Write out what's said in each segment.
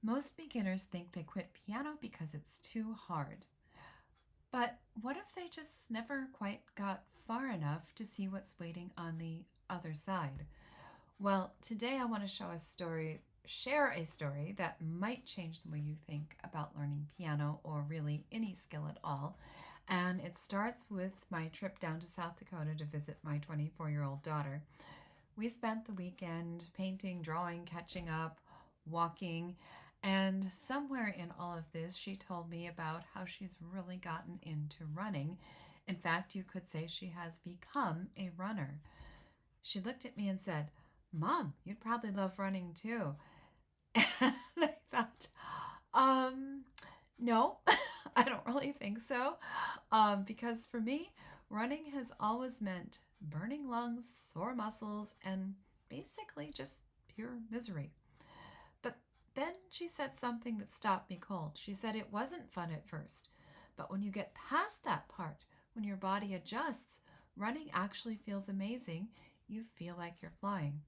Most beginners think they quit piano because it's too hard. But what if they just never quite got far enough to see what's waiting on the other side? Well, today I want to share a story that might change the way you think about learning piano or really any skill at all. And it starts with my trip down to South Dakota to visit my 24-year-old daughter. We spent the weekend painting, drawing, catching up, walking, and somewhere in all of this, she told me about how she's really gotten into running. In fact, you could say she has become a runner. She looked at me and said, "Mom, you'd probably love running too." And I thought, um, no, I don't really think so. Because for me, running has always meant burning lungs, sore muscles, and basically just pure misery. But then she said something that stopped me cold. She said it wasn't fun at first, but when you get past that part, when your body adjusts, running actually feels amazing. You feel like you're flying.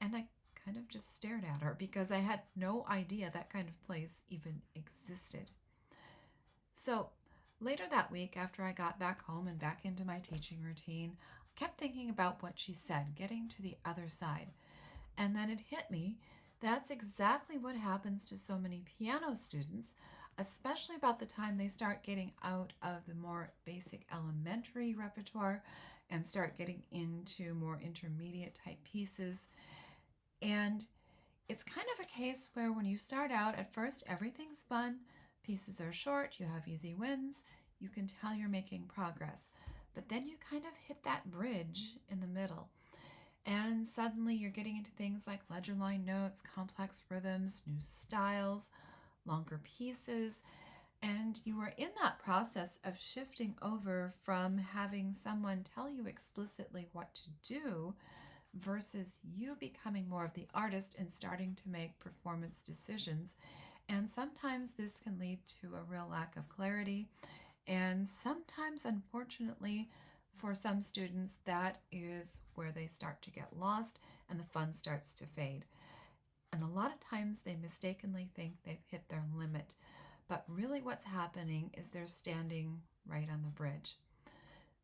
And I kind of just stared at her because I had no idea that kind of place even existed. So later that week, after I got back home and back into my teaching routine, I kept thinking about what she said, getting to the other side. And then it hit me. That's exactly what happens to so many piano students, especially about the time they start getting out of the more basic elementary repertoire and start getting into more intermediate type pieces. And it's kind of a case where when you start out, at first everything's fun, pieces are short, you have easy wins, you can tell you're making progress. But then you kind of hit that bridge in the middle. And suddenly you're getting into things like ledger line notes, complex rhythms, new styles, longer pieces. And you are in that process of shifting over from having someone tell you explicitly what to do versus you becoming more of the artist and starting to make performance decisions. And sometimes this can lead to a real lack of clarity. And sometimes, unfortunately, for some students, that is where they start to get lost and the fun starts to fade. And a lot of times they mistakenly think they've hit their limit. But really, what's happening is they're standing right on the bridge.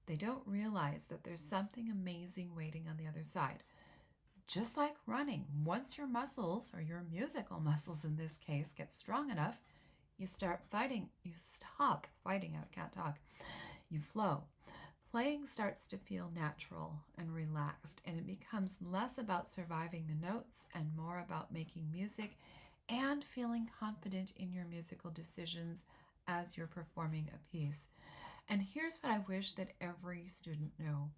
They don't realize that there's something amazing waiting on the other side. Just like running, once your muscles, or your musical muscles in this case, get strong enough, you stop fighting, I can't talk, you flow. Playing starts to feel natural and relaxed, and it becomes less about surviving the notes and more about making music and feeling confident in your musical decisions as you're performing a piece. And here's what I wish that every student knew.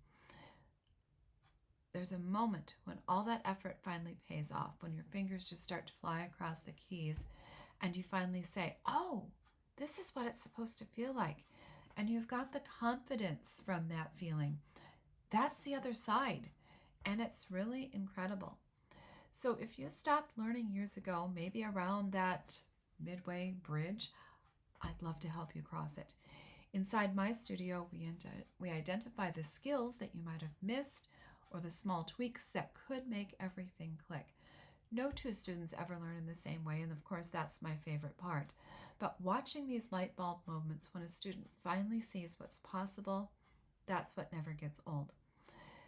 There's a moment when all that effort finally pays off, when your fingers just start to fly across the keys, and you finally say, "Oh, this is what it's supposed to feel like." And you've got the confidence from that feeling. That's the other side. And it's really incredible. So if you stopped learning years ago, maybe around that midway bridge, I'd love to help you cross it. Inside my studio, we identify the skills that you might have missed or the small tweaks that could make everything click. No two students ever learn in the same way, and of course, that's my favorite part. But watching these light bulb moments when a student finally sees what's possible, that's what never gets old.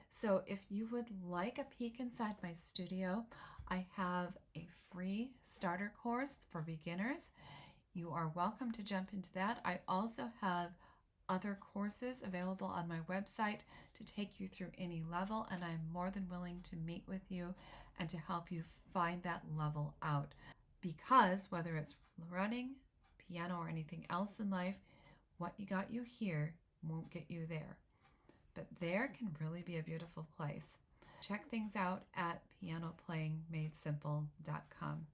So if you would like a peek inside my studio, I have a free starter course for beginners. You are welcome to jump into that. I also have other courses available on my website to take you through any level, and I'm more than willing to meet with you and to help you find that level out. Because whether it's running, piano, or anything else in life, what you got you here won't get you there. But there can really be a beautiful place. Check things out at pianoplayingmadesimple.com.